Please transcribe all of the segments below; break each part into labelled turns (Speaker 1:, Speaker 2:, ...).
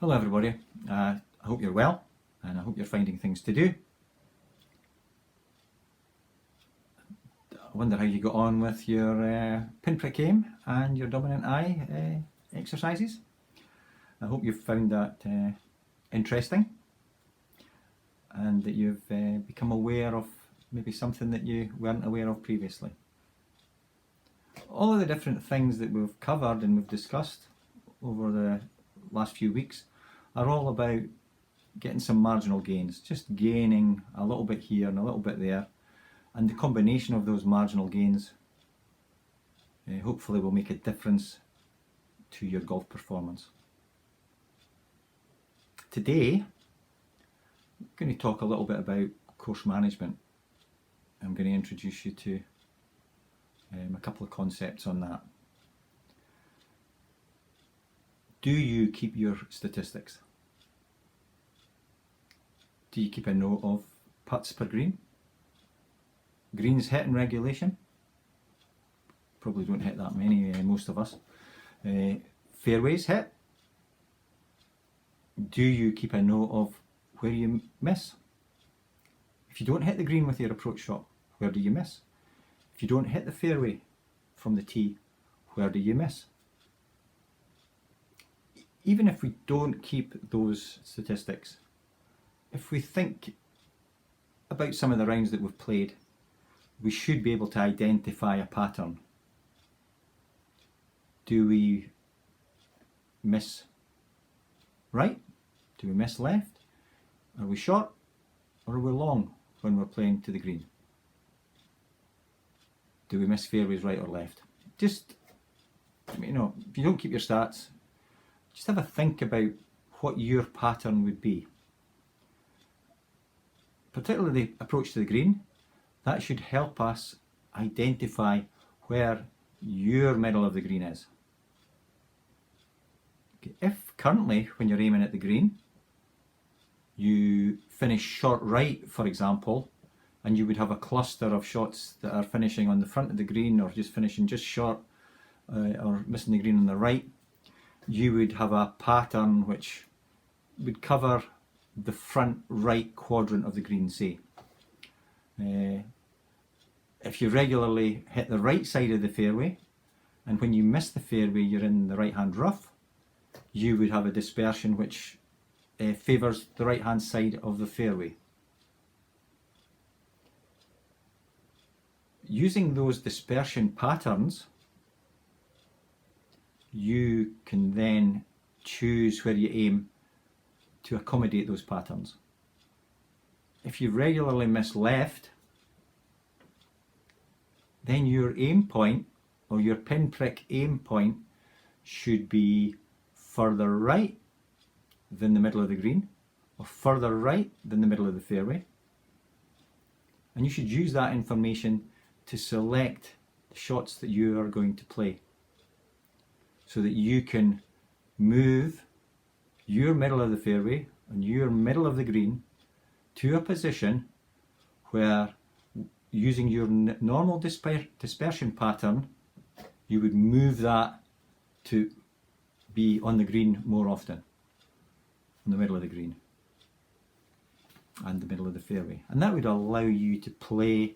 Speaker 1: Hello everybody, I hope you're well and I hope you're finding things to do. I wonder how you got on with your pinprick aim and your dominant eye exercises. I hope you've found that interesting and that you've become aware of maybe something that you weren't aware of previously. All of the different things that we've covered and we've discussed over the last few weeks are all about getting some marginal gains, just gaining a little bit here and a little bit there, and the combination of those marginal gains hopefully will make a difference to your golf performance. Today I'm going to talk a little bit about course management. I'm going to introduce you to a couple of concepts on that. Do you keep your statistics? Do you keep a note of putts per green? Greens hit in regulation? Probably don't hit that many, most of us. Fairways hit? Do you keep a note of where you miss? If you don't hit the green with your approach shot, where do you miss? If you don't hit the fairway from the tee, where do you miss? Even if we don't keep those statistics, if we think about some of the rounds that we've played, we should be able to identify a pattern. Do we miss right? Do we miss left? Are we short or are we long when we're playing to the green? Do we miss fairways right or left? Just, if you don't keep your stats, just have a think about what your pattern would be. Particularly the approach to the green, that should help us identify where your middle of the green is. Okay. If currently, when you're aiming at the green, you finish short right, for example, and you would have a cluster of shots that are finishing on the front of the green or just finishing just short or missing the green on the right, you would have a pattern which would cover the front right quadrant of the green, say. If you regularly hit the right side of the fairway, and when you miss the fairway you're in the right hand rough, you would have a dispersion which favours the right hand side of the fairway. Using those dispersion patterns, you can then choose where you aim to accommodate those patterns. If you regularly miss left, then your aim point or your pinprick aim point should be further right than the middle of the green or further right than the middle of the fairway. And you should use that information to select the shots that you are going to play, so that you can move your middle of the fairway and your middle of the green to a position where, using your normal dispersion pattern, you would move that to be on the green more often, in the middle of the green and the middle of the fairway. And that would allow you to play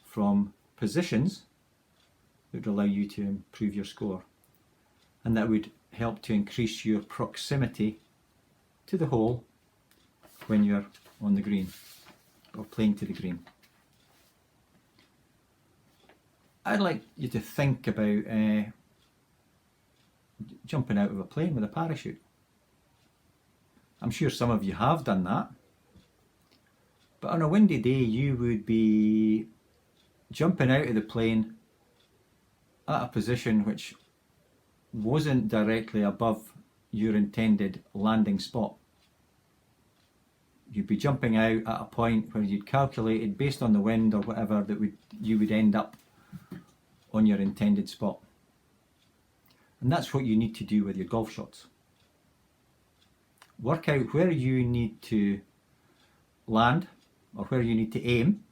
Speaker 1: from positions that would allow you to improve your score. And that would help to increase your proximity to the hole when you're on the green or playing to the green. I'd like you to think about jumping out of a plane with a parachute. I'm sure some of you have done that, but on a windy day you would be jumping out of the plane at a position which wasn't directly above your intended landing spot. You'd be jumping out at a point where you'd calculated, based on the wind or whatever, that you would end up on your intended spot. And that's what you need to do with your golf shots. Work out where you need to land or where you need to aim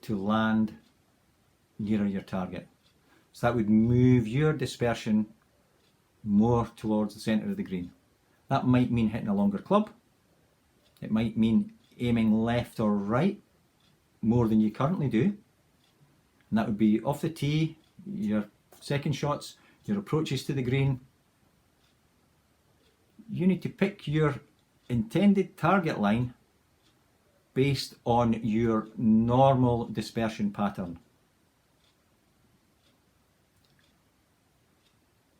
Speaker 1: to land nearer your target. So that would move your dispersion more towards the centre of the green. That might mean hitting a longer club. It might mean aiming left or right more than you currently do. And that would be off the tee, your second shots, your approaches to the green. You need to pick your intended target line based on your normal dispersion pattern.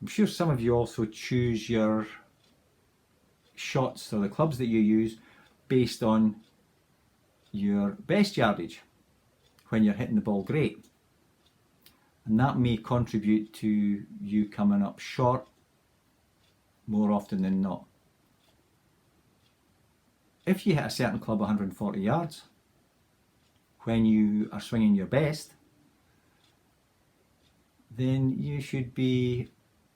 Speaker 1: I'm sure some of you also choose your shots or the clubs that you use based on your best yardage when you're hitting the ball great. And that may contribute to you coming up short more often than not. If you hit a certain club 140 yards when you are swinging your best, then you should be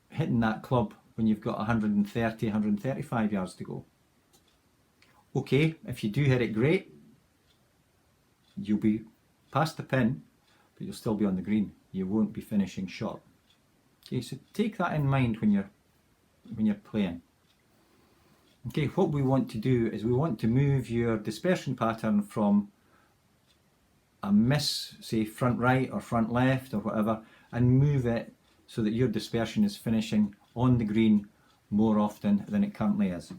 Speaker 1: hitting that club when you've got 130, 135 yards to go. Okay, if you do hit it great, you'll be past the pin, but you'll still be on the green. You won't be finishing short. Okay, so take that in mind when you're playing. Okay, what we want to do is we want to move your dispersion pattern from a miss, say front right or front left or whatever, and move it so that your dispersion is finishing on the green more often than it currently is.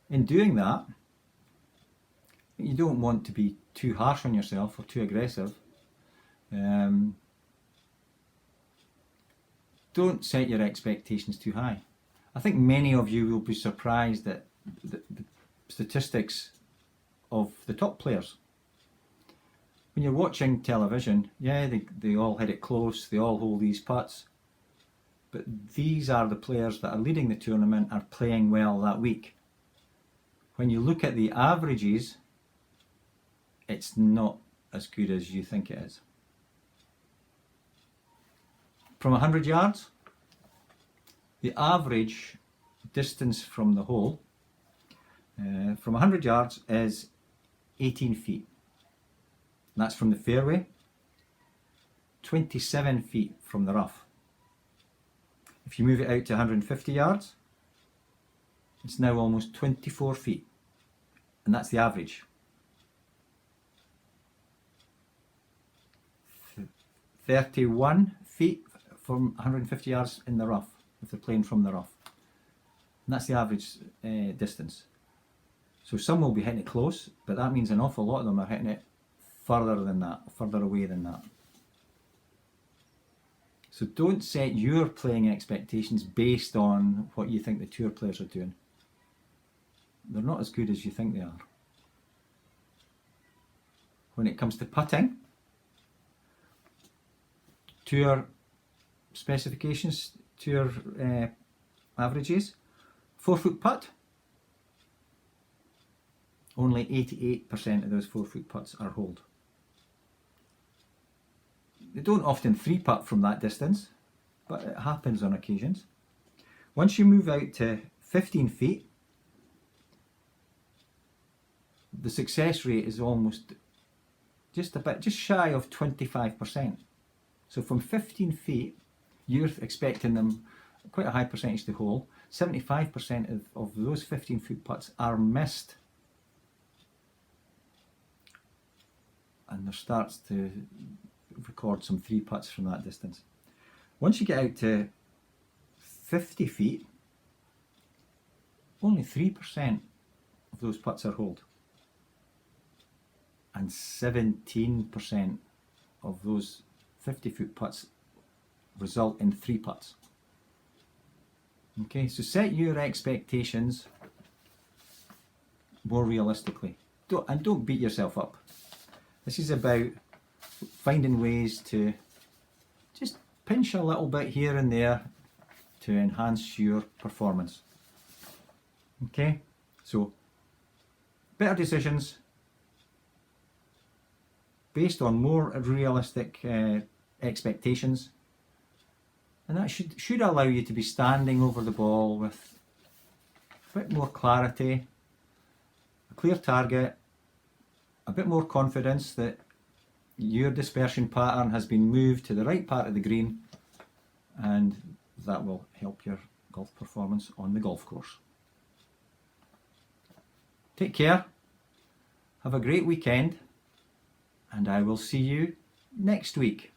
Speaker 1: In doing that, you don't want to be too harsh on yourself or too aggressive. Don't set your expectations too high. I think many of you will be surprised at the statistics of the top players. When you're watching television, yeah, they all hit it close, they all hold these putts, but these are the players that are leading the tournament, are playing well that week. When you look at the averages, it's not as good as you think it is. From 100 yards, the average distance from the hole from 100 yards is 18 feet. And that's from the fairway, 27 feet from the rough. If you move it out to 150 yards, it's now almost 24 feet. And that's the average. 31 feet from 150 yards in the rough, if they're playing from the rough. And that's the average distance. So some will be hitting it close, but that means an awful lot of them are hitting it further than that, further away than that. So don't set your playing expectations based on what you think the tour players are doing. They're not as good as you think they are. When it comes to putting, tour specifications, tour averages, 4-foot putt, only 88% of those 4-foot putts are holed. They don't often 3-putt from that distance, but it happens on occasions. Once you move out to 15 feet, the success rate is almost just shy of 25%. So from 15 feet, you're expecting them quite a high percentage to hole. 75% of those 15-foot putts are missed. And there starts to record some 3-putts from that distance. Once you get out to 50 feet, only 3% of those putts are holed. And 17% of those 50-foot putts result in 3-putts. Okay, so set your expectations more realistically. Don't beat yourself up. This is about finding ways to just pinch a little bit here and there to enhance your performance. Okay, so better decisions based on more realistic expectations, and that should allow you to be standing over the ball with a bit more clarity, a clear target, a bit more confidence that your dispersion pattern has been moved to the right part of the green, and that will help your golf performance on the golf course. Take care, have a great weekend, and I will see you next week.